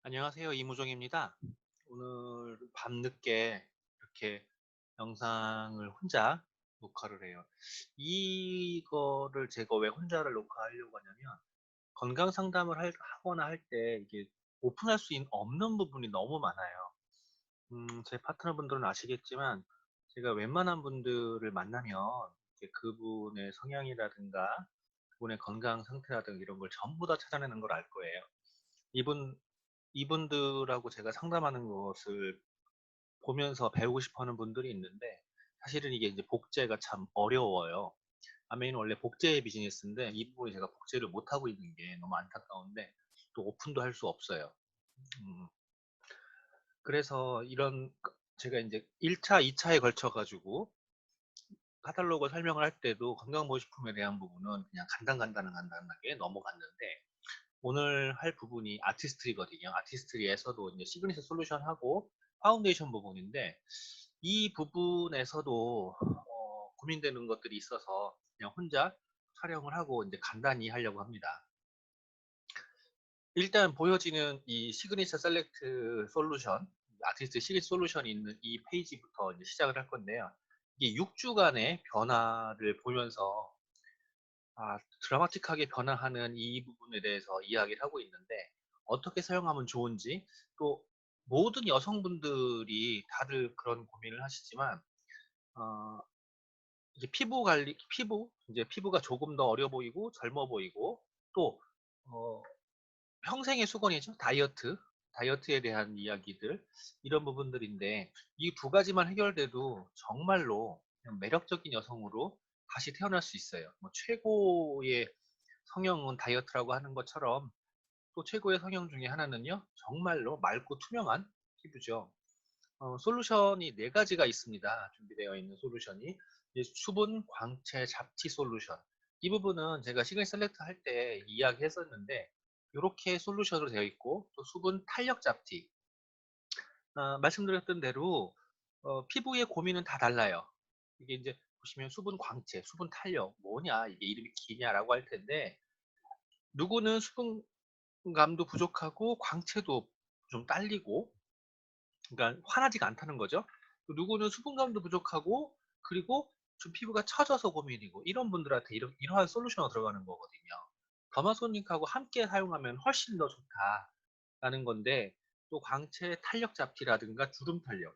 안녕하세요. 이무종입니다. 오늘 밤늦게 이렇게 영상을 혼자 녹화를 해요. 이거를 제가 왜 혼자를 녹화하려고 하냐면 건강 상담을 하거나 할 때 이게 오픈할 수 없는 부분이 너무 많아요. 제 파트너분들은 아시겠지만 제가 웬만한 분들을 만나면 이렇게 그분의 성향이라든가 그분의 건강 상태라든가 이런 걸 전부 다 찾아내는 걸 알 거예요. 이분 이분들하고 제가 상담하는 것을 보면서 배우고 싶어 하는 분들이 있는데 사실은 이게 이제 복제가 참 어려워요. 아메이는 원래 복제의 비즈니스인데 이 부분이 제가 복제를 못하고 있는 게 너무 안타까운데 또 오픈도 할 수 없어요. 음, 그래서 제가 이제 1차, 2차에 걸쳐 가지고 카탈로그 설명을 할 때도 건강보식품에 대한 부분은 그냥 간단하게 넘어갔는데 오늘 할 부분이 아티스트리거든요. 아티스트리에서도 이제 시그니처 솔루션하고 파운데이션 부분인데 이 부분에서도 고민되는 것들이 있어서 그냥 혼자 촬영을 하고 이제 간단히 하려고 합니다. 일단 보여지는 이 시그니처 셀렉트 솔루션, 아티스트 시리즈 솔루션이 있는 이 페이지부터 이제 시작을 할 건데요. 이게 6주간의 변화를 보면서 드라마틱하게 변화하는 이 부분에 대해서 이야기를 하고 있는데 어떻게 사용하면 좋은지 또 모든 여성분들이 다들 그런 고민을 하시지만 어, 이게 피부 관리, 이제 피부가 조금 더 어려 보이고 젊어 보이고 또 어, 평생의 수건이죠. 다이어트에 대한 이야기들 이런 부분들인데 이 두 가지만 해결돼도 정말로 그냥 매력적인 여성으로 다시 태어날 수 있어요. 뭐 최고의 성형은 다이어트라고 하는 것처럼 또 최고의 성형 중에 하나는요, 정말로 맑고 투명한 피부죠. 솔루션이 네 가지가 있습니다. 준비되어 있는 솔루션이 수분, 광채, 잡티 솔루션. 이 부분은 제가 시그널 셀렉트 할 때 이야기했었는데 이렇게 솔루션으로 되어 있고 또 수분, 탄력 잡티. 말씀드렸던 대로 피부의 고민은 다 달라요. 이게 이제 보시면 수분, 광채, 수분, 탄력 뭐냐 이게 이름이 기냐라고 할 텐데 누구는 수분감도 부족하고 광채도 좀 딸리고 그러니까 환하지가 않다는 거죠. 누구는 수분감도 부족하고 그리고 좀 피부가 처져서 고민이고 이런 분들한테 이러한 솔루션으로 들어가는 거거든요. 더마소닉하고 함께 사용하면 훨씬 더 좋다라는 건데 또 광채 탄력 잡티라든가 주름 탄력.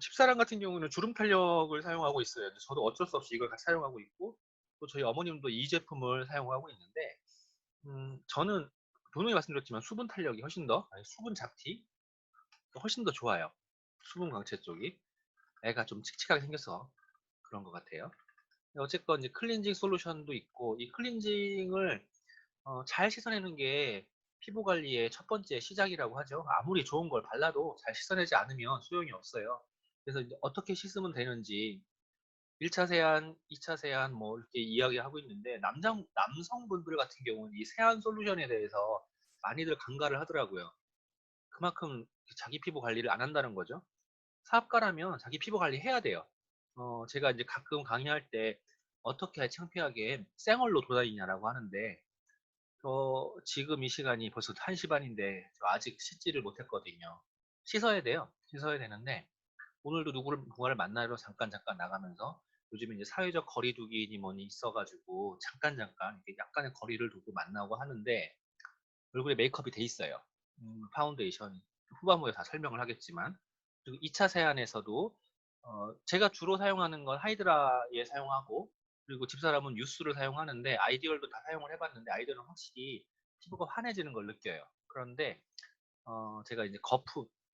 집사람 같은 경우는 주름 탄력을 사용하고 있어요. 저도 어쩔 수 없이 이걸 같이 사용하고 있고 또 저희 어머님도 이 제품을 사용하고 있는데 저는 분명히 말씀드렸지만 수분 탄력이 훨씬 더, 아니, 수분 잡티 훨씬 더 좋아요. 수분 광채 쪽이. 애가 좀 칙칙하게 생겨서 그런 것 같아요. 어쨌건 이제 클렌징 솔루션도 있고, 이 클렌징을 잘 씻어내는 게 피부 관리의 첫 번째 시작이라고 하죠. 아무리 좋은 걸 발라도 잘 씻어내지 않으면 소용이 없어요. 그래서 이제 어떻게 씻으면 되는지 1차 세안, 2차 세안 뭐 이렇게 이야기하고 있는데 남성분들 같은 경우는 이 세안 솔루션에 대해서 많이들 간과를 하더라고요. 그만큼 자기 피부 관리를 안 한다는 거죠. 사업가라면 자기 피부 관리 해야 돼요. 제가 이제 가끔 강의할 때 어떻게 창피하게 쌩얼로 돌아다니냐라고 하는데, 지금 이 시간이 벌써 1시 반인데, 저 아직 씻지를 못했거든요. 씻어야 돼요. 씻어야 되는데, 오늘도 누군가를 만나러 잠깐 나가면서, 요즘에 이제 사회적 거리두기니 뭐니 있어가지고, 이렇게 약간의 거리를 두고 만나고 하는데, 얼굴에 메이크업이 돼 있어요. 파운데이션. 후반부에 다 설명을 하겠지만. 그리고 2차 세안에서도 제가 주로 사용하는 건 하이드라에 사용하고 그리고 집사람은 유스를 사용하는데 아이디얼도 다 사용을 해봤는데 아이디얼은 확실히 피부가 환해지는 걸 느껴요. 그런데 제가 이제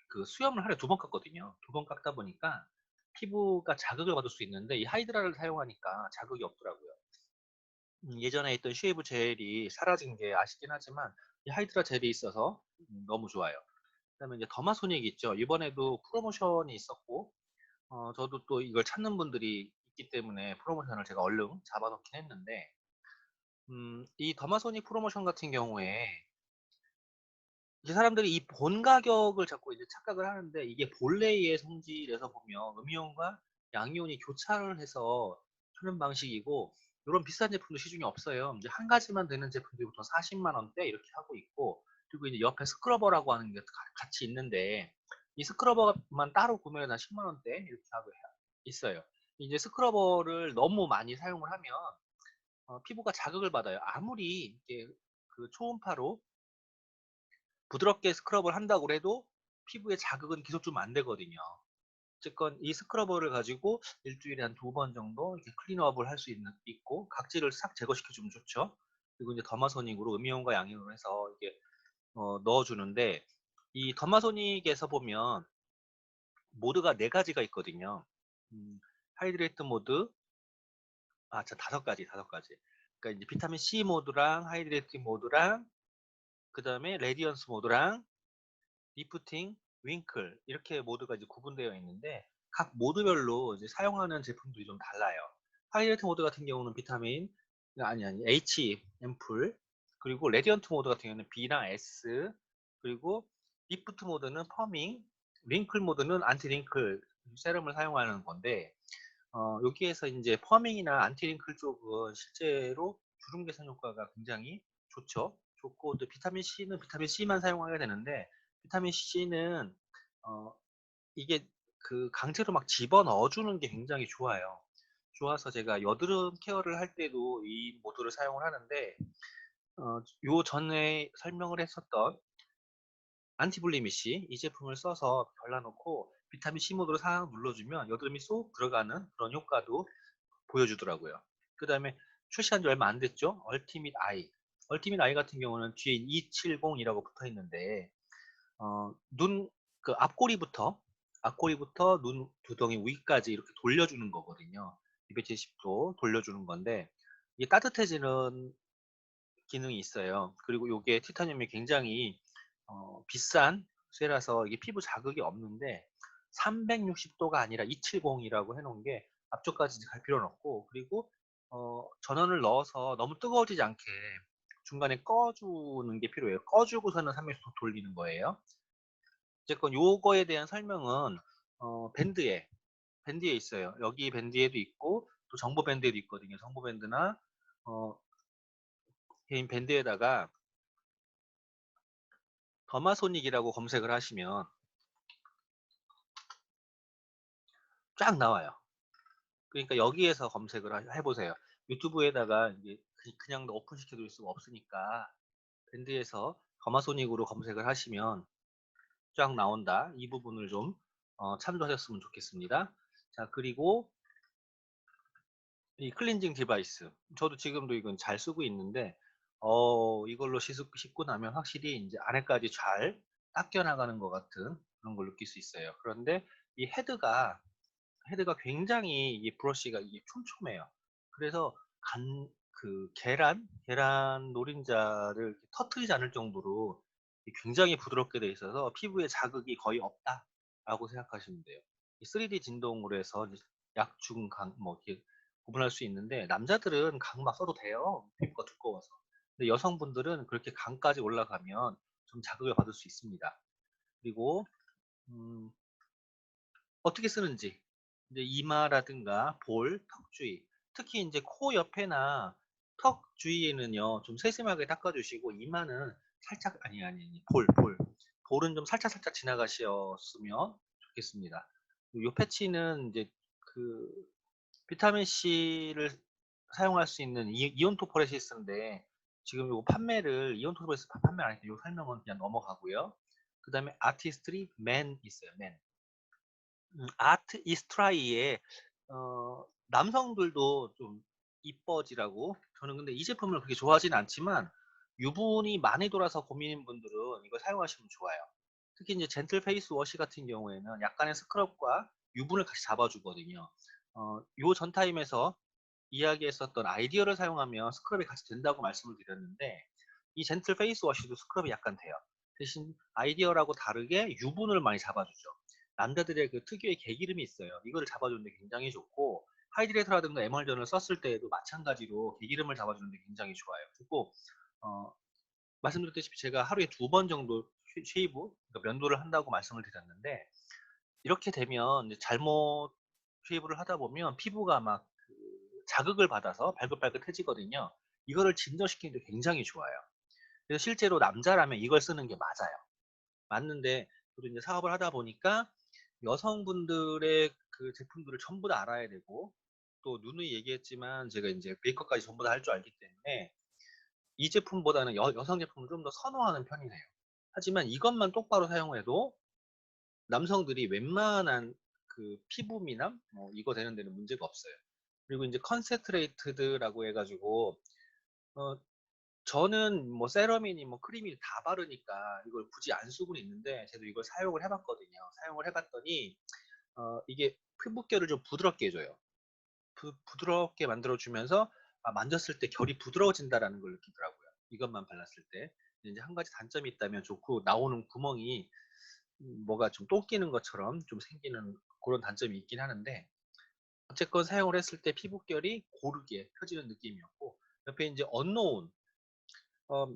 그 수염을 하루에 2번 깎거든요. 2번 깎다 보니까 피부가 자극을 받을 수 있는데 이 하이드라를 사용하니까 자극이 없더라고요. 예전에 있던 쉐이브 젤이 사라진 게 아쉽긴 하지만 이 하이드라 젤이 있어서 너무 좋아요. 그다음에 이제 더마소닉 있죠. 이번에도 프로모션이 있었고 저도 또 이걸 찾는 분들이 있기 때문에 프로모션을 제가 얼른 잡아놓긴 했는데 이 더마소닉 프로모션 같은 경우에 이 사람들이 이 본 가격을 자꾸 이제 착각을 하는데 이게 본래의 성질에서 보면 음이온과 양이온이 교차를 해서 하는 방식이고 이런 비싼 제품도 시중에 없어요. 이제 한 가지만 되는 제품들부터 40만 원대 이렇게 하고 있고 그리고 이제 옆에 스크러버라고 하는 게 같이 있는데 이 스크러버만 따로 구매는 한 10만 원대 이렇게 하고 있어요. 이제 스크러버를 너무 많이 사용을 하면 피부가 자극을 받아요. 아무리 이게 그 초음파로 부드럽게 스크럽을 한다고 해도 피부에 자극은 계속 주면 안 되거든요. 어쨌건 이 스크러버를 가지고 일주일에 한 2번 정도 이렇게 클린업을 할 수 있고 각질을 싹 제거시켜 주면 좋죠. 그리고 이제 더마소닉으로 음이온과 양이온을 해서 이게 넣어 주는데 이 더마소닉에서 보면 모드가 4가지가 있거든요. 하이드레이트 모드, 저 5가지, 5가지. 그러니까 이제 비타민 C 모드랑 하이드레이트 모드랑 그다음에 레디언스 모드랑 리프팅, 윙클 이렇게 모드가 이제 구분되어 있는데 각 모드별로 이제 사용하는 제품들이 좀 달라요. 하이라이트 모드 같은 경우는 비타민 아니 H 앰플, 그리고 레디언트 모드 같은 경우는 B랑 S, 그리고 리프트 모드는 퍼밍, 링클 모드는 안티 링클 세럼을 사용하는 건데 여기에서 이제 퍼밍이나 안티 링클 쪽은 실제로 주름 개선 효과가 굉장히 좋죠. 좋고 또 비타민 C는 비타민 C만 사용하게 되는데 비타민 C는 어 이게 그 강제로 막 집어넣어 주는 게 굉장히 좋아요. 좋아서 제가 여드름 케어를 할 때도 이 모드를 사용을 하는데 요 전에 설명을 했었던 안티블리미시 이 제품을 써서 발라놓고 비타민 C 모드로 싹 눌러주면 여드름이 쏙 들어가는 그런 효과도 보여주더라고요. 그 다음에 출시한 지 얼마 안 됐죠? 얼티밋 아이. 얼티밋 아이 같은 경우는 뒤에 270이라고 붙어 있는데 눈, 그 앞꼬리부터 눈 두덩이 위까지 이렇게 돌려주는 거거든요. 270도 돌려주는 건데, 이게 따뜻해지는 기능이 있어요. 그리고 이게 티타늄이 굉장히 비싼 쇠라서 이게 피부 자극이 없는데, 360도가 아니라 270이라고 해놓은 게 앞쪽까지 갈 필요는 없고, 그리고 전원을 넣어서 너무 뜨거워지지 않게 중간에 꺼주는 게 필요해요. 꺼주고서는 360도 돌리는 거예요. 어쨌건 요거에 대한 설명은 밴드에 있어요. 여기 밴드에도 있고 또 정보 밴드에도 있거든요. 정보 밴드나 어, 개인 밴드에다가 더마소닉이라고 검색을 하시면 쫙 나와요. 그러니까 여기에서 검색을 해보세요. 유튜브에다가 이제 그냥 오픈시켜 둘 수가 없으니까 밴드에서 더마소닉으로 검색을 하시면 쫙 나온다. 이 부분을 좀 참조하셨으면 좋겠습니다. 자, 그리고 이 클렌징 디바이스. 저도 지금도 이건 잘 쓰고 있는데, 이걸로 씻고 나면 확실히 이제 안에까지 잘 닦여 나가는 것 같은 그런 걸 느낄 수 있어요. 그런데 이 헤드가 굉장히 이 브러쉬가 이게 촘촘해요. 그래서 계란 노린자를 이렇게 터트리지 않을 정도로 굉장히 부드럽게 돼 있어서 피부에 자극이 거의 없다라고 생각하시면 돼요. 이 3D 진동으로 해서 이제 약, 중, 강, 뭐 이렇게 구분할 수 있는데 남자들은 강 막 써도 돼요. 피부가 두꺼워서. 근데 여성분들은 그렇게 강까지 올라가면 좀 자극을 받을 수 있습니다. 그리고 음, 어떻게 쓰는지 이제 이마라든가 볼, 턱 주위, 특히 이제 코 옆에나 턱 주위에는요 좀 세심하게 닦아주시고 이마는 살짝 볼은 좀 살짝 지나가셨으면 좋겠습니다. 요 패치는 이제 그 비타민 C를 사용할 수 있는 이온토포레시스인데 지금 요 판매를 이온토포레시스 판매 안 했는데 요 설명은 그냥 넘어가고요. 그 다음에 아티스트리 맨 있어요. 맨. 아트 이스트라이에 남성들도 좀 이뻐지라고 저는 근데 이 제품을 그렇게 좋아하지는 않지만 유분이 많이 돌아서 고민인 분들은 이거 사용하시면 좋아요. 특히 이제 젠틀 페이스 워시 같은 경우에는 약간의 스크럽과 유분을 같이 잡아주거든요. 요 전타임에서 이야기했었던 아이디어를 사용하면 스크럽이 같이 된다고 말씀을 드렸는데 이 젠틀 페이스 워시도 스크럽이 약간 돼요. 대신 아이디어라고 다르게 유분을 많이 잡아주죠. 남자들의 그 특유의 개기름이 있어요. 이거를 잡아주는데 굉장히 좋고 하이드레이터라든가 에멀전을 썼을 때에도 마찬가지로 개기름을 잡아주는데 굉장히 좋아요. 그리고 어, 말씀드렸다시피 제가 하루에 2번 정도 쉐이브, 그러니까 면도를 한다고 말씀을 드렸는데 이렇게 되면 이제 잘못 쉐이브를 하다 보면 피부가 막 자극을 받아서 발긋발긋해지거든요. 이거를 진정시키는데 굉장히 좋아요. 그래서 실제로 남자라면 이걸 쓰는 게 맞아요. 맞는데 저도 이제 사업을 하다 보니까 여성분들의 그 제품들을 전부 다 알아야 되고, 또 누누이 얘기했지만 제가 인제 메이크업까지 전부 다 할 줄 알기 때문에 이 제품보다는 여성 제품을 좀 더 선호하는 편이에요. 하지만 이것만 똑바로 사용해도 남성들이 웬만한 그 피부 미남 뭐 이거 되는 데는 문제가 없어요. 그리고 인제 컨센트레이트드라고 해 가지고 어 저는 뭐 세럼이니 뭐 크림이 다 바르니까 이걸 굳이 안 쓰고는 있는데, 저도 이걸 사용을 해 봤거든요. 사용을 해 봤더니 이게 피부결을 좀 부드럽게 해 줘요. 부드럽게 만들어 주면서 만졌을 때 결이 부드러워진다라는 걸 느끼더라고요, 이것만 발랐을 때. 근데 인제 한 가지 단점이 있다면 좋고, 나오는 구멍이 뭐가 좀 또 끼는 것처럼 좀 생기는 고런 단점이 있긴 하는데, 어쨌건 사용을 했을 때 피부결이 고르게 펴지는 느낌이었고, 옆에 인제 언노운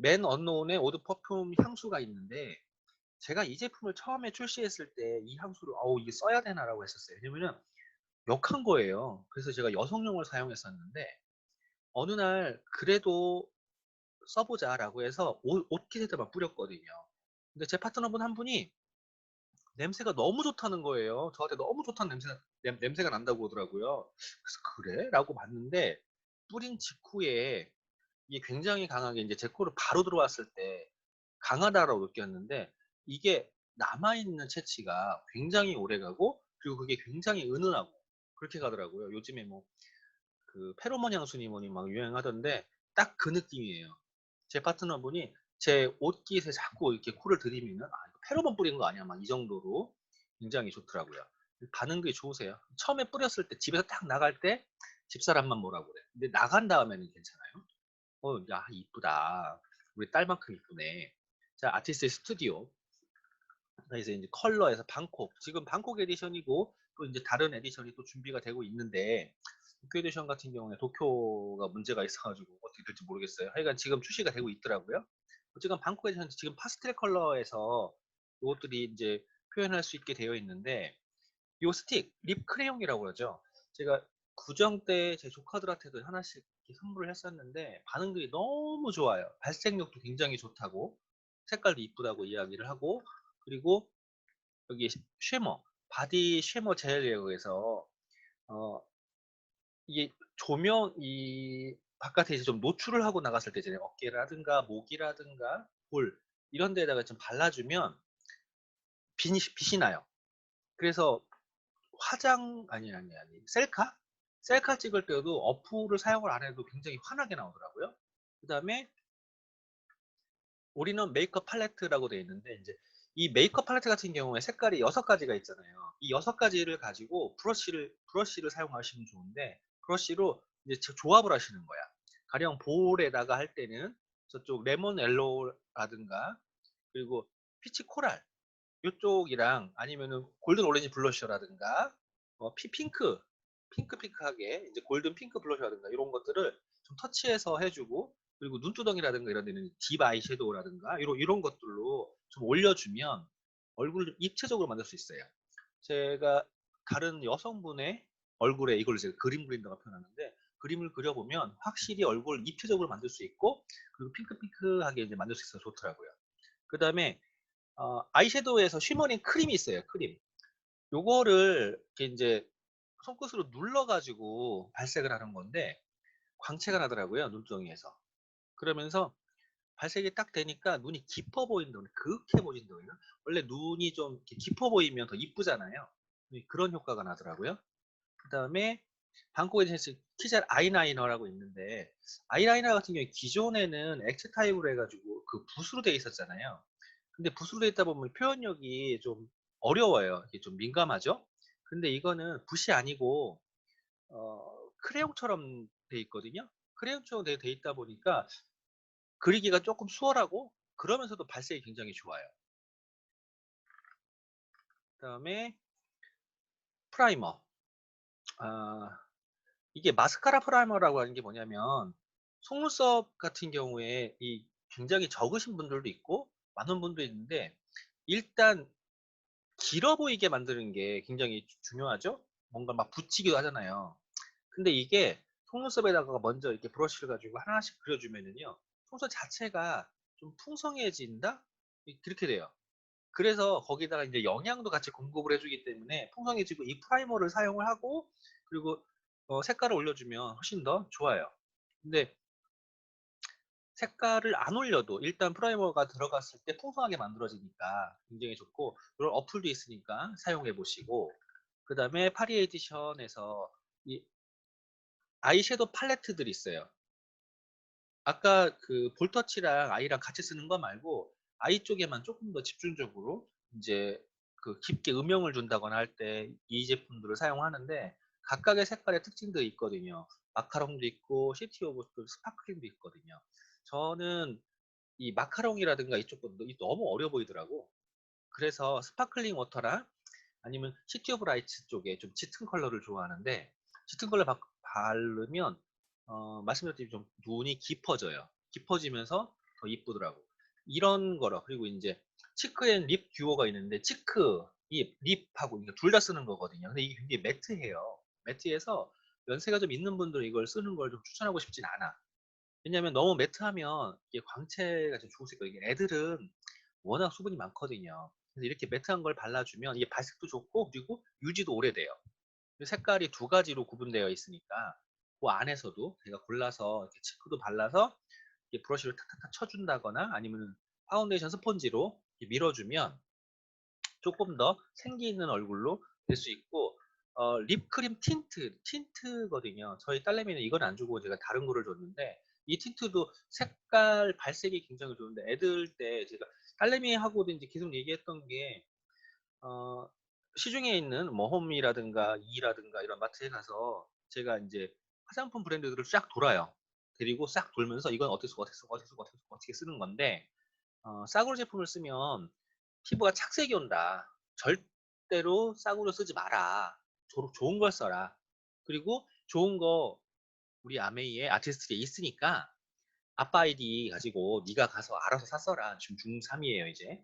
맨 언노운의 오드 퍼퓸 향수가 있는데, 제가 이 제품을 처음에 출시했을 때 이 향수를 '어우 이게 써야 되나.'라고 했었어요. 왜냐면은 역한 거예요. 그래서 제가 여성용을 사용했었는데, 어느 날 그래도 써 보자라고 해서 옷깃에다만 뿌렸거든요. 근데 제 파트너분 한 분이 냄새가 너무 좋다는 거예요. 저한테 너무 좋다는 냄새가 난다고 그러더라고요. 그래서 '그래?' 라고 봤는데, 뿌린 직후에 이게 굉장히 강하게 인제 제 코를 바로 들어왔을 때 '강하다.'라고 느꼈는데, 이게 남아 있는 채취가 굉장히 오래가고, 그리고 그게 굉장히 은은하고 그렇게 가더라고요. 요즘에 뭐 그 페로몬 향수니 뭐니 막 유행하던데 딱 그 느낌이에요. 제 파트너분이 제 옷깃에 자꾸 이렇게 코를 들이미는 '아 이거 페로몬 뿌린 거 아니야?' 막 이 정도로 굉장히 좋더라고요. 반응도 좋으세요. 처음에 뿌렸을 때 집에서 딱 나갈 때 집사람만 뭐라 그래. 근데 나간 다음에는 괜찮아요. 야 이쁘다. 우리 딸만큼 이쁘네. 자, 아티스트 스튜디오. 그래서 이제 컬러에서 방콕. 지금 방콕 에디션이고 또 인제 다른 에디션이 또 준비가 되고 있는데, 도쿄 에디션 같은 경우에 도쿄가 문제가 있어 가지고 어떻게 될지 모르겠어요. 하여간 지금 출시가 되고 있더라고요. 어쨌건 방콕 에디션은 지금 파스텔 컬러에서 요것들이 인제 표현할 수 있게 되어 있는데, 요 스틱 립 크레용이라고 그러죠. 제가 구정 때 제 조카들한테도 하나씩 이렇게 선물을 했었는데 반응들이 너무 좋아요. 발색력도 굉장히 좋다고, 색깔도 이쁘다고 이야기를 하고, 그리고 여기 쉬머, 바디 쉬머 젤이라고 해서 어 이게 조명 이 바깥에 이제 좀 노출을 하고 나갔을 때 있잖아요. 어깨라든가 목이라든가 볼 이런 데에다가 좀 발라 주면 빛이 나요. 그래서 셀카? 셀카 찍을 때도 어플을 사용을 안 해도 굉장히 환하게 나오더라고요. 그다음에 우리는 메이크업 팔레트라고 되어 있는데, 인제 이 메이크업 팔레트 같은 경우에 색깔이 6 가지가 있잖아요. 이 6 가지를 가지고 브러쉬를 사용하시면 좋은데, 브러쉬로 이제 조합을 하시는 거야. 가령 볼에다가 할 때는 저쪽 레몬 옐로우라든가, 그리고 피치 코랄 요쪽이랑, 아니면은 골든 오렌지 블러셔라든가 핑크하게 이제 골든 핑크 블러셔라든가 요런 것들을 좀 터치해서 해 주고, 그리고 눈두덩이라든가 이런 데는 딥 아이섀도우라든가 요런 것들로 좀 올려 주면 얼굴을 좀 입체적으로 만들 수 있어요. 제가 다른 여성분의 얼굴에 이걸로 제가 그림 그린다고 표현하는데, 그림을 그려 보면 확실히 얼굴을 입체적으로 만들 수 있고, 그리고 핑크하게 이제 만들 수 있어서 좋더라고요. 그다음에 아이섀도우에서 쉬머링 크림이 있어요, 크림. 요거를 이렇게 인제 손끝으로 눌러 가지고 발색을 하는 건데 광채가 나더라고요, 눈두덩이에서. 그러면서 발색이 딱 되니까 눈이 깊어 보인다고 그윽해 보인다고 그러나? 원래 눈이 좀 이렇게 깊어 보이면 더 이쁘잖아요. 그런 효과가 나더라고요. 그다음에 방콕 에디션스 키젤 아이라이너라고 있는데, 아이라이너 같은 경우에 기존에는 액체 타입으로 해 가지고 그 붓으로 돼 있었잖아요. 근데 붓으로 돼 있다 보면 표현력이 좀 어려워요. 이게 좀 민감하죠. 근데 이거는 붓이 아니고 크레용처럼 돼 있거든요. 크레용처럼 돼 있다 보니까 그리기가 쪼끔 수월하고, 그러면서도 발색이 굉장히 좋아요. 그다음에 프라이머. 아 이게 마스카라 프라이머라고 하는 게 뭐냐면, 속눈썹 같은 경우에 이 굉장히 적으신 분들도 있고 많은 분도 있는데, 일단 길어 보이게 만드는 게 굉장히 중요하죠. 뭔가 막 붙이기도 하잖아요. 근데 이게 속눈썹에다가 먼저 이렇게 브러쉬를 가지고 하나씩 그려 주면은요, 속눈썹 자체가 좀 풍성해진다? 그렇게 돼요. 그래서 거기다가 이제 영양도 같이 공급을 해주기 때문에 풍성해지고 이 프라이머를 사용을 하고 그리고 색깔을 올려주면 훨씬 더 좋아요. 근데 색깔을 안 올려도 일단 프라이머가 들어갔을 때 풍성하게 만들어지니까 굉장히 좋고 이런 어플도 있으니까 사용해 보시고 그 다음에 파리 에디션에서 이 아이섀도우 팔레트들이 있어요. 아까 그 볼터치랑 아이랑 같이 쓰는 거 말고 아이 쪽에만 조금 더 집중적으로 이제 그 깊게 음영을 준다거나 할 때 이 제품들을 사용하는데 각각의 색깔의 특징들이 있거든요. 마카롱도 있고 시티 오브 스파클링도 있거든요. 저는 이 마카롱이라든가 이쪽 것도 너무 어려 보이더라고. 그래서 스파클링 워터랑 아니면 시티 오브 라이츠 쪽에 좀 짙은 컬러를 좋아하는데 짙은 컬러 바르면 말씀드렸듯이 좀 눈이 깊어져요. 깊어지면서 더 이쁘더라고. 이런 거라 그리고 이제 치크 앤 립 듀오가 있는데 치크, 립하고 둘 다 쓰는 거거든요. 근데 이게 굉장히 매트해요. 매트해서 연세가 좀 있는 분들은 이걸 쓰는 걸 좀 추천하고 싶진 않아. 왜냐면 너무 매트하면 이게 광채가 좀 죽을 수 있거든요. 애들은 워낙 수분이 많거든요. 그래서 이렇게 매트한 걸 발라주면 이게 발색도 좋고 그리고 유지도 오래돼요. 색깔이 두 가지로 구분되어 있으니까 그 안에서도 제가 골라서 이렇게 치크도 발라서 이렇게 브러쉬를 탁탁탁 쳐준다거나 아니면 파운데이션 스펀지로 밀어주면 조금 더 생기 있는 얼굴로 될 수 있고 립크림 틴트거든요. 저희 딸내미는 이건 안 주고 제가 다른 거를 줬는데 이 틴트도 색깔 발색이 굉장히 좋은데 애들 때 제가 딸내미하고도 이제 계속 얘기했던 게 어, 시중에 있는 뭐 홈이라든가 이라든가 이런 마트에 가서 제가 이제 화장품 브랜드들을 쫙 돌아요. 그리고 싹 돌면서 이건 어떻게 쓰고 어떻게 쓰고 어떻게 쓰고 어떻게 쓰는 건데 싸구려 제품을 쓰면 피부가 착색이 온다. 절대로 싸구려 쓰지 마라. 좋은 걸 써라. 그리고 좋은 거 우리 아메이에 아티스트에 있으니까 아빠 아이디 가지고 네가 가서 알아서 샀어라. 지금 중3이에요 이제.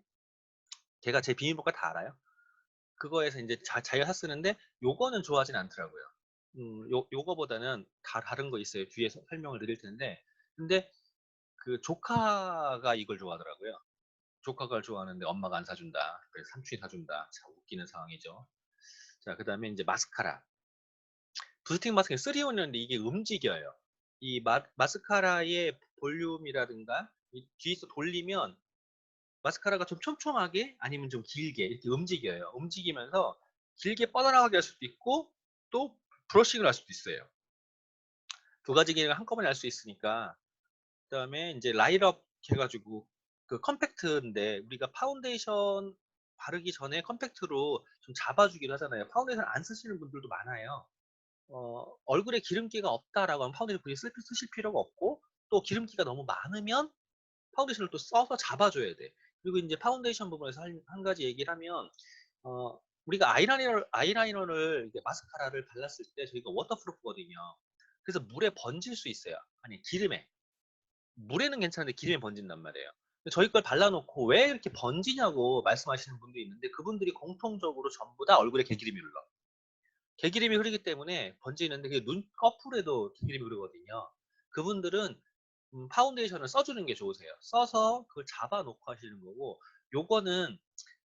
걔가 제 비밀번호 다 알아요. 그거에서 이제 자기가 샀쓰는데 요거는 좋아하진 않더라고요. 요거보다는 다 다른 거 있어요. 뒤에서 설명을 드릴 텐데. 근데 그 조카가 이걸 좋아하더라고요. 조카가 좋아하는데 엄마가 안 사준다. 그래서 삼촌이 사준다. 참 웃기는 상황이죠. 자, 그 다음에 이제 마스카라. 부스팅 마스카라 3온이었는데 이게 움직여요. 이 마스카라의 볼륨이라든가 이 뒤에서 돌리면 마스카라가 좀 촘촘하게 아니면 좀 길게 이렇게 움직여요. 움직이면서 길게 뻗어나가게 할 수도 있고 또 브러싱을 할 수도 있어요. 두 가지 기능을 한꺼번에 할 수 있으니까 그다음에 이제 라인업 해가지고 그 컴팩트인데 우리가 파운데이션 바르기 전에 컴팩트로 좀 잡아주기도 하잖아요. 파운데이션 안 쓰시는 분들도 많아요. 얼굴에 기름기가 없다라고 하면 파운데이션 굳이 쓰실 필요가 없고 또 기름기가 너무 많으면 파운데이션을 또 써서 잡아줘야 돼. 그리고 이제 파운데이션 부분에서 한 가지 얘기를 하면 우리가 아이라이너를 이렇게 마스카라를 발랐을 때 저희가 워터프루프거든요. 그래서 물에 번질 수 있어요. 아니 기름에. 물에는 괜찮은데 기름에 번진단 말이에요. 저희 걸 발라놓고 왜 이렇게 번지냐고 말씀하시는 분도 있는데 그분들이 공통적으로 전부 다 얼굴에 개기름이 흘러. 개기름이 흐르기 때문에 번지는데 그게 눈꺼풀에도 개기름이 흐르거든요. 그분들은 파운데이션을 써주는 게 좋으세요. 써서 그걸 잡아놓고 하시는 거고 요거는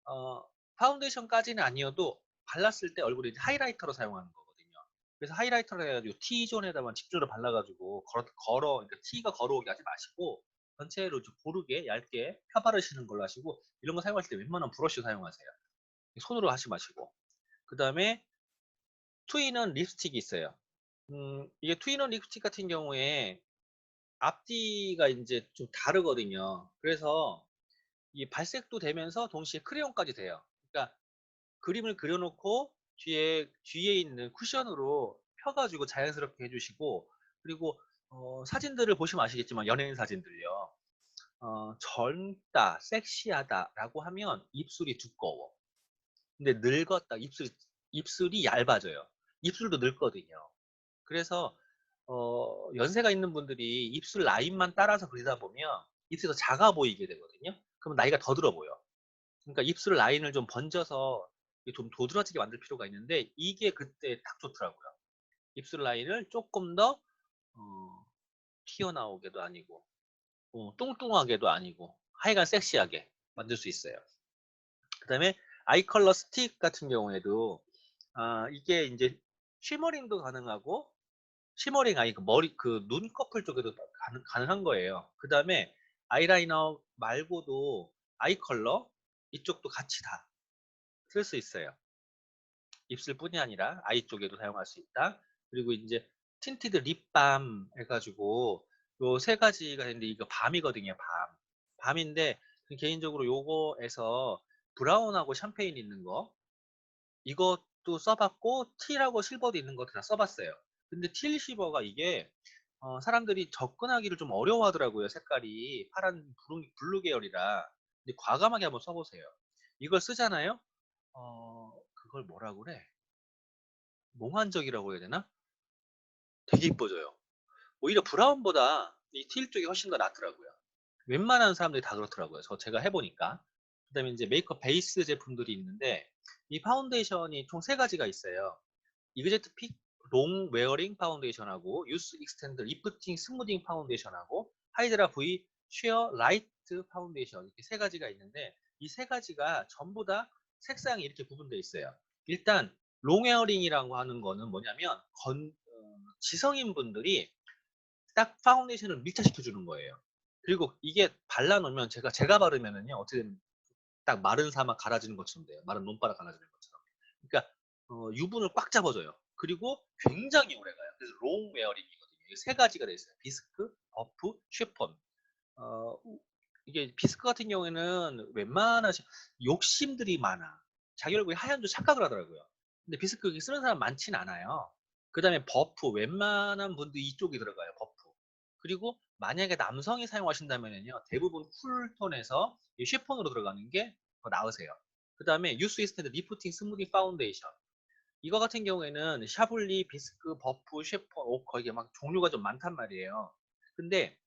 어, 파운데이션까지는 아니어도 발랐을 때 얼굴에 하이라이터로 사용하는 거거든요. 그래서 하이라이터를 해가지고 T존에다만 집중적으로 발라가지고 그러니까 T가 걸어오게 하지 마시고 전체로 좀 고르게 얇게 펴바르시는 걸로 하시고 이런 거 사용하실 때 웬만하면 브러쉬 사용하세요. 손으로 하지 마시고. 그 다음에 투인원 립스틱이 있어요. 이게 투인원 립스틱 같은 경우에 앞뒤가 이제 좀 다르거든요. 그래서 이 발색도 되면서 동시에 크레용까지 돼요. 그러니까 그림을 그려놓고 뒤에 있는 쿠션으로 펴가지고 자연스럽게 해주시고 그리고 사진들을 보시면 아시겠지만 연예인 사진들요. 젊다, 섹시하다라고 하면 입술이 두꺼워. 근데 늙었다, 입술이 얇아져요. 입술도 늙거든요. 그래서 연세가 있는 분들이 입술 라인만 따라서 그리다 보면 입술이 더 작아 보이게 되거든요. 그럼 나이가 더 들어 보여. 그러니까 입술 라인을 좀 번져서 좀 도드라지게 만들 필요가 있는데 이게 그때 딱 좋더라고요. 입술 라인을 조금 더 튀어나오게도 아니고 뚱뚱하게도 아니고 하여간 섹시하게 만들 수 있어요. 그다음에 아이 컬러 스틱 같은 경우에도 이게 인제 쉬머링도 가능하고 쉬머링 아니 그 머리 그 눈꺼풀 쪽에도 가능한 거예요. 그다음에 아이라이너 말고도 아이 컬러 이쪽도 같이 다 쓸 수 있어요. 입술뿐이 아니라 아이 쪽에도 사용할 수 있다. 그리고 인제 틴티드 립밤 해 가지고 요 세 가지가 있는데 이거 밤이거든요, 밤. 밤인데 개인적으로 요거에서 브라운하고 샴페인 있는 거 이것도 써 봤고 틸하고 실버도 있는 것도 다 써 봤어요. 근데 틸 실버가 이게 사람들이 접근하기를 좀 어려워하더라고요, 색깔이. 파란 블루 계열이라. 근데 과감하게 한번 써 보세요. 이걸 쓰잖아요? 그걸 뭐라 그래? 몽환적이라고 해야 되나? 되게 이뻐져요. 오히려 브라운보다 이 틸 쪽이 훨씬 더 낫더라고요. 웬만한 사람들이 다 그렇더라고요. 제가 해 보니까. 그다음에 인제 메이크업 베이스 제품들이 있는데 이 파운데이션이 총 3 가지가 있어요. 이그젝트 픽 롱 웨어링 파운데이션하고 유스 익스텐드 리프팅 스무딩 파운데이션하고 하이드라 V sheer 라이트 파운데이션 이렇게 3 가지가 있는데 이 3 가지가 전부 다 색상이 이렇게 구분되어 있어요. 일단 롱 웨어링이라고 하는 거는 뭐냐면 지성인 분들이 딱 파운데이션을 밀착시켜 주는 거예요. 그리고 이게 발라 놓으면 제가 바르면은요. 어떻게든 딱 마른 사막 갈아지는 것처럼 돼요. 마른 논바락 갈아지는 것처럼. 그러니까 유분을 꽉 잡아줘요. 그리고 굉장히 오래가요. 그래서 롱 웨어링이거든요. 이게 세 가지가 돼 있어요. 비스크, 버프, 쉬폰. 어, 이게 비스크 같은 경우에는 웬만한 욕심들이 많아. 자기 얼굴에 하얀 줄 착각을 하더라고요. 근데 비스크 쓰는 사람 많진 않아요. 그 다음에 버프, 웬만한 분들 이쪽이 들어가요. 버프. 그리고 만약에 남성이 사용하신다면요, 대부분 쿨톤에서 이 쉬폰으로 들어가는 게 더 나으세요. 그 다음에 유스 이스텐드 리프팅 스무디 파운데이션. 이거 같은 경우에는 샤블리, 비스크, 버프, 쉐폰, 오커 이게 막 종류가 좀 많단 말이에요. 근데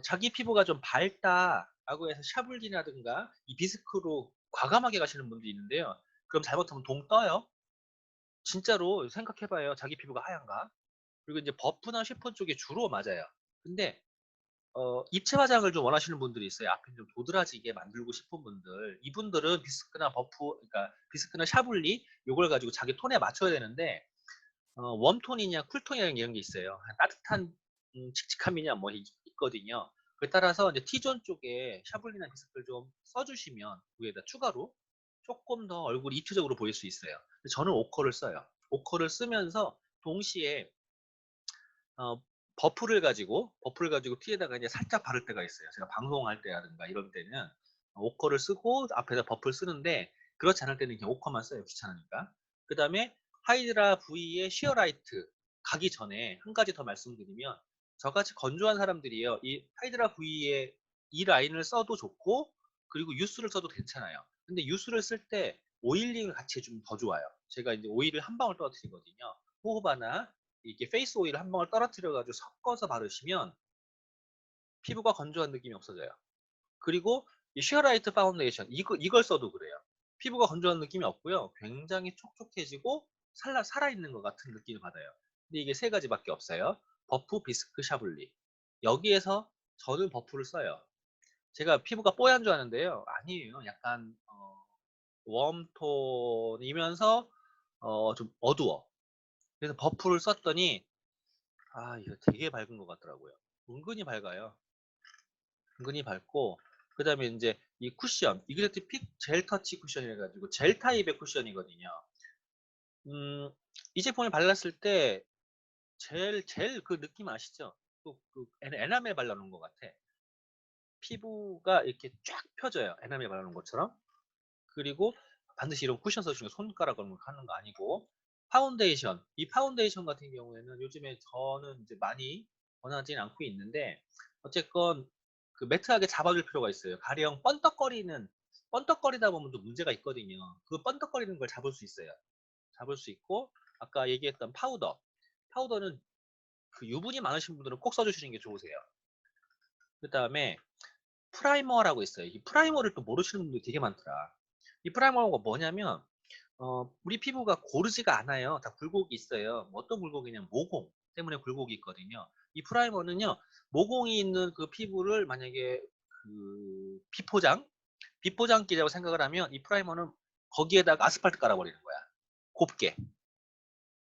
자기 피부가 좀 밝다라고 해서 샤블리라든가 이 비스크로 과감하게 가시는 분도 있는데요. 그럼 잘못하면 동 떠요. 진짜로 생각해봐요. 자기 피부가 하얀가? 그리고 이제 버프나 쉐폰 쪽에 주로 맞아요. 근데 입체 화장을 좀 원하시는 분들이 있어요. 앞에 좀 도드라지게 만들고 싶은 분들. 이분들은 비스크나 버프, 그러니까 비스크나 샤블리 요걸 가지고 자기 톤에 맞춰야 되는데 웜톤이냐 쿨톤이냐 이런 게 있어요. 따뜻한 칙칙함이냐 뭐 있거든요. 그에 따라서 이제 T존 쪽에 샤블리나 비스크를 좀 써주시면 위에다 추가로 조금 더 얼굴이 입체적으로 보일 수 있어요. 저는 오커를 써요. 오커를 쓰면서 동시에 어, 버프를 가지고 티에다가 이제 살짝 바를 때가 있어요. 제가 방송할 때라든가 이런 때는 오커를 쓰고 앞에다 버프를 쓰는데 그렇지 않을 때는 그냥 오커만 써요. 귀찮으니까. 그 다음에 하이드라 V의 시어라이트 가기 전에 한 가지 더 말씀드리면 저같이 건조한 사람들이요. 이 하이드라 V의 이 라인을 써도 좋고 그리고 유스를 써도 괜찮아요. 근데 유스를 쓸 때 오일링을 같이 해주면 더 좋아요. 제가 이제 오일을 한 방울 떨어뜨리거든요. 호호바나 이게 페이스 오일 한 방울 떨어뜨려 가지고 섞어서 바르시면 피부가 건조한 느낌이 없어져요. 그리고 이 슈어라이트 파운데이션 이걸 써도 그래요. 피부가 건조한 느낌이 없고요. 굉장히 촉촉해지고 살아있는 것 같은 느낌을 받아요. 근데 이게 세 가지밖에 없어요. 버프, 비스크, 샤블리. 여기에서 저는 버프를 써요. 제가 피부가 뽀얀 줄 아는데요. 아니에요. 약간 웜톤이면서 좀 어두워. 그래서 버프를 썼더니 이거 되게 밝은 것 같더라고요. 은근히 밝아요. 은근히 밝고 그다음에 인제 이 쿠션 이그젝트 픽 젤 터치 쿠션이라 가지고 젤 타입의 쿠션이거든요. 음 이 제품을 발랐을 때 젤 그 느낌 아시죠? 그 에나멜 발라 놓은 것 같아. 피부가 이렇게 쫙 펴져요, 에나멜 발라 놓은 것처럼. 그리고 반드시 이런 쿠션 써주는 손가락으로 하는 거 아니고 파운데이션 이 파운데이션 같은 경우에는 요즘에 저는 이제 많이 권하지는 않고 있는데 어쨌건 그 매트하게 잡아줄 필요가 있어요. 가령 번떡거리다 보면 또 문제가 있거든요. 그 번떡거리는 걸 잡을 수 있어요. 잡을 수 있고 아까 얘기했던 파우더는 그 유분이 많으신 분들은 꼭 써주시는 게 좋으세요. 그 다음에 프라이머라고 있어요. 이 프라이머를 또 모르시는 분들이 되게 많더라. 이 프라이머가 뭐냐면 우리 피부가 고르지가 않아요. 다 굴곡이 있어요. 뭐 어떤 굴곡이냐면 모공 때문에 굴곡이 있거든요. 이 프라이머는요, 모공이 있는 그 피부를 만약에 비포장, 비포장기라고 생각을 하면 이 프라이머는 거기에다가 아스팔트 깔아버리는 거야. 곱게.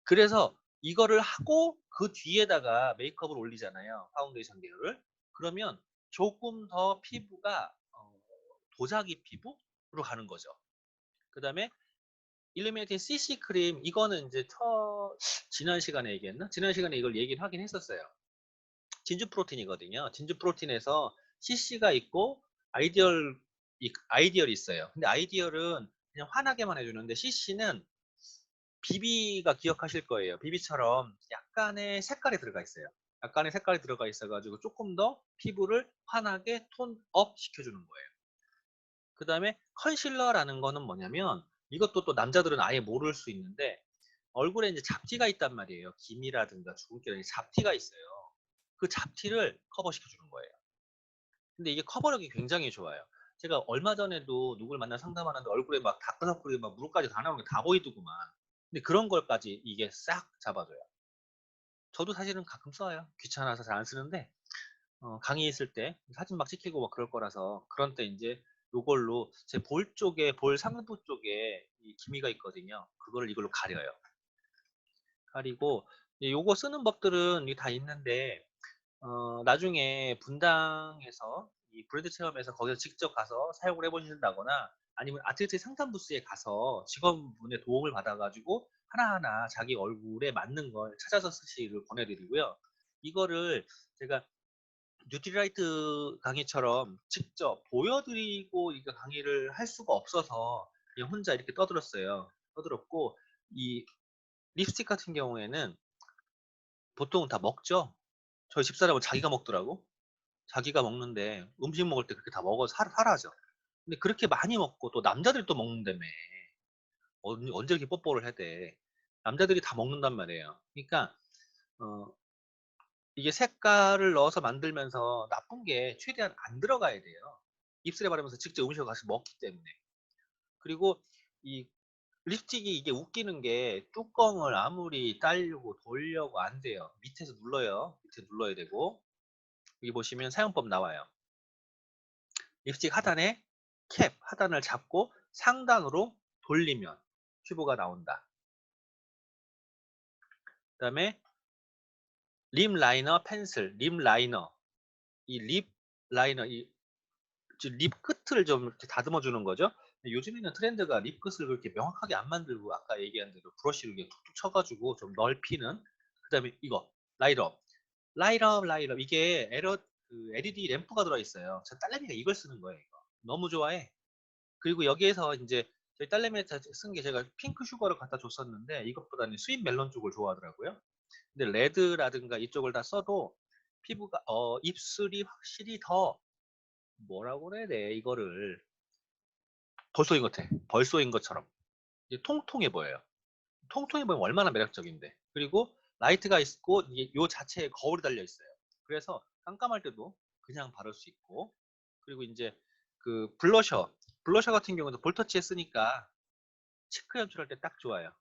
그래서 이거를 하고 그 뒤에다가 메이크업을 올리잖아요. 파운데이션 계열을. 그러면 조금 더 피부가 도자기 피부로 가는 거죠. 그 다음에 일루미네이팅 CC 크림, 이거는 이제 지난 시간에 얘기했나? 지난 시간에 이걸 얘기를 하긴 했었어요. 진주 프로틴이거든요. 진주 프로틴에서 CC가 있고 아이디얼이 있어요. 근데 아이디얼은 그냥 환하게만 해주는데 CC는 비비가 기억하실 거예요. 비비처럼 약간의 색깔이 들어가 있어요. 약간의 색깔이 들어가 있어가지고 조금 더 피부를 환하게 톤업 시켜주는 거예요. 그 다음에 컨실러라는 거는 뭐냐면 이것도 또 남자들은 아예 모를 수 있는데 얼굴에 이제 잡티가 있단 말이에요. 기미라든가 주근깨라든가 잡티가 있어요. 그 잡티를 커버시켜주는 거예요. 근데 이게 커버력이 굉장히 좋아요. 제가 얼마 전에도 누굴 만나 상담하는데 얼굴에 막 다크서클이 막 무릎까지 다 나오는 게 다 보이더구만. 근데 그런 걸까지 이게 싹 잡아줘요. 저도 사실은 가끔 써요. 귀찮아서 잘 안 쓰는데 강의 있을 때 사진 막 찍히고 막 그럴 거라서 그런 때 이제 요걸로 제 볼 쪽에 볼 상부 쪽에 이 기미가 있거든요. 그거를 이걸로 가려요. 가리고 요거 쓰는 법들은 다 있는데 나중에 분당에서 이 브랜드 체험에서 거기서 직접 가서 사용을 해보신다거나 아니면 아티스트 상담 부스에 가서 직원분의 도움을 받아가지고 하나하나 자기 얼굴에 맞는 걸 찾아서 쓰시기를 권해드리고요. 이거를 제가 뉴트리라이트 강의처럼 직접 보여드리고 이거 강의를 할 수가 없어서 그냥 혼자 이렇게 떠들었어요. 떠들었고 이 립스틱 같은 경우에는 보통 다 먹죠. 저희 집사람은 자기가 먹더라고. 자기가 먹는데 음식 먹을 때 그렇게 다 먹어서 사라져. 근데 그렇게 많이 먹고 또 남자들이 또 먹는다며. 언제 이렇게 뽀뽀를 해대. 남자들이 다 먹는단 말이에요. 그러니까 어, 이게 색깔을 넣어서 만들면서 나쁜 게 최대한 안 들어가야 돼요. 입술에 바르면서 직접 음식을 가서 먹기 때문에. 그리고 이 립스틱이 이게 웃기는 게 뚜껑을 아무리 따려고 돌려고 안 돼요. 밑에서 눌러요. 밑에 눌러야 되고. 여기 보시면 사용법 나와요. 립스틱 하단에 캡 하단을 잡고 상단으로 돌리면 튜브가 나온다. 그 다음에 립 라이너 펜슬, 립 라이너. 이 립 라이너, 립 끝을 좀 이렇게 다듬어 주는 거죠. 요즘에는 트렌드가 립 끝을 그렇게 명확하게 안 만들고 아까 얘기한 대로 브러쉬로 이렇게 툭툭 쳐가지고 좀 넓히는. 그 다음에 이거 라이트업, 라이트업 이게 LED 램프가 들어있어요. 저 딸내미가 이걸 쓰는 거예요. 이거 너무 좋아해. 그리고 여기에서 이제 저희 딸내미한테 쓴 게 제가 핑크 슈거를 갖다 줬었는데 이것보다는 스윗 멜론 쪽을 좋아하더라고요. 근데 레드라든가 이쪽을 다 써도 피부가 입술이 확실히 더 뭐라고 그래야 돼 이거를 벌쏘인 것 같아. 벌쏘인 것처럼 이게 통통해 보여요. 통통해 보이면 얼마나 매력적인데. 그리고 라이트가 있고 이게 요 자체에 거울이 달려 있어요. 그래서 깜깜할 때도 그냥 바를 수 있고. 그리고 이제 그 블러셔 같은 경우도 볼터치에 쓰니까 체크 연출할 때 딱 좋아요.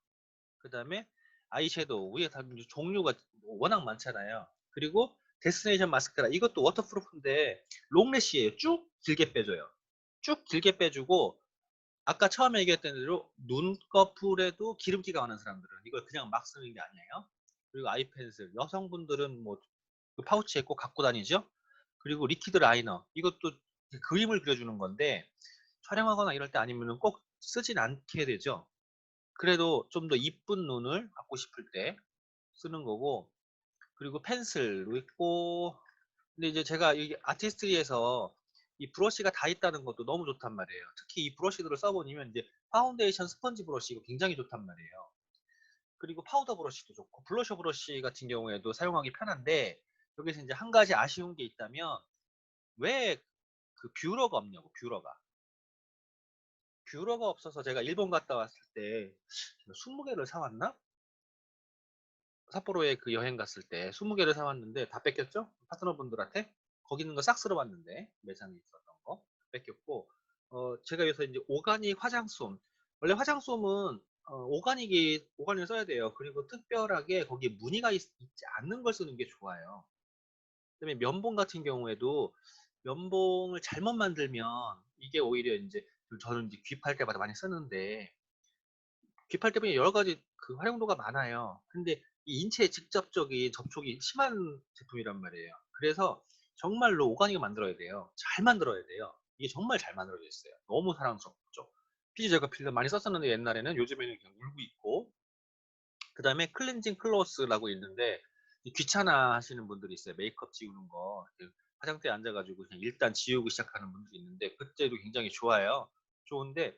그 다음에 아이섀도우 위에 다 종류가 워낙 많잖아요. 그리고 데스티네이션 마스카라 이것도 워터프루프인데 롱래쉬예요. 쭉 길게 빼줘요. 쭉 길게 빼주고 아까 처음에 얘기했던 대로 눈꺼풀에도 기름기가 많은 사람들은 이걸 그냥 막 쓰는 게 아니에요. 그리고 아이펜슬 여성분들은 뭐 그 파우치에 꼭 갖고 다니죠. 그리고 리퀴드 라이너 이것도 그림을 그려주는 건데 촬영하거나 이럴 때 아니면은 꼭 쓰진 않게 되죠. 그래도 좀 더 이쁜 눈을 갖고 싶을 때 쓰는 거고. 그리고 펜슬도 있고. 근데 이제 제가 이 아티스트리에서 이 브러쉬가 다 있다는 것도 너무 좋단 말이에요. 특히 이 브러쉬들을 써보면 이제 파운데이션 스펀지 브러쉬가 굉장히 좋단 말이에요. 그리고 파우더 브러쉬도 좋고 블러셔 브러쉬 같은 경우에도 사용하기 편한데 여기서 이제 한 가지 아쉬운 게 있다면 왜 그 뷰러가 없냐고. 뷰러가 없어서 제가 일본 갔다 왔을 때 20개를 사왔나? 삿포로에 그 여행 갔을 때 20개를 사왔는데 다 뺏겼죠? 파트너분들한테. 거기 있는 거 싹 쓸어봤는데 매장에 있었던 거 뺏겼고. 제가 여기서 이제 오가닉 화장솜. 원래 화장솜은 오가닉을 써야 돼요. 그리고 특별하게 거기에 무늬가 있지 않는 걸 쓰는 게 좋아요. 그다음에 면봉 같은 경우에도 면봉을 잘못 만들면 이게 오히려 인제 저는 이제 귀팔 때마다 많이 쓰는데 귀팔 때문에 여러 가지 그 활용도가 많아요. 근데 이 인체에 직접적인 접촉이 심한 제품이란 말이에요. 그래서 정말로 오가닉을 만들어야 돼요. 잘 만들어야 돼요. 이게 정말 잘 만들어져 있어요. 너무 사랑스럽죠. 피지 제거 필름 많이 썼었는데 옛날에는, 요즘에는 그냥 울고 있고. 그다음에 클렌징 클로스라고 있는데 이 귀찮아하시는 분들이 있어요. 메이크업 지우는 거. 그 화장대에 앉아 가지고 그냥 일단 지우고 시작하는 분들이 있는데 그때도 굉장히 좋아요. 좋은데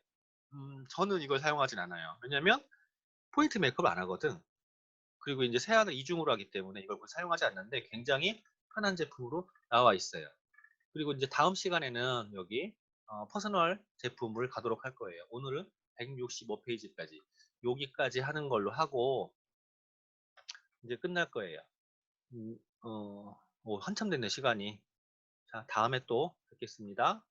저는 이걸 사용하진 않아요. 왜냐면 포인트 메이크업을 안 하거든. 그리고 인제 세안을 이중으로 하기 때문에 이걸 거의 사용하지 않는데 굉장히 편한 제품으로 나와 있어요. 그리고 인제 다음 시간에는 여기 퍼스널 제품을 가도록 할 거예요. 오늘은 165 페이지까지, 여기까지 하는 걸로 하고 인제 끝날 거예요. 음 어 한참 됐네 시간이. 자, 다음에 또 뵙겠습니다.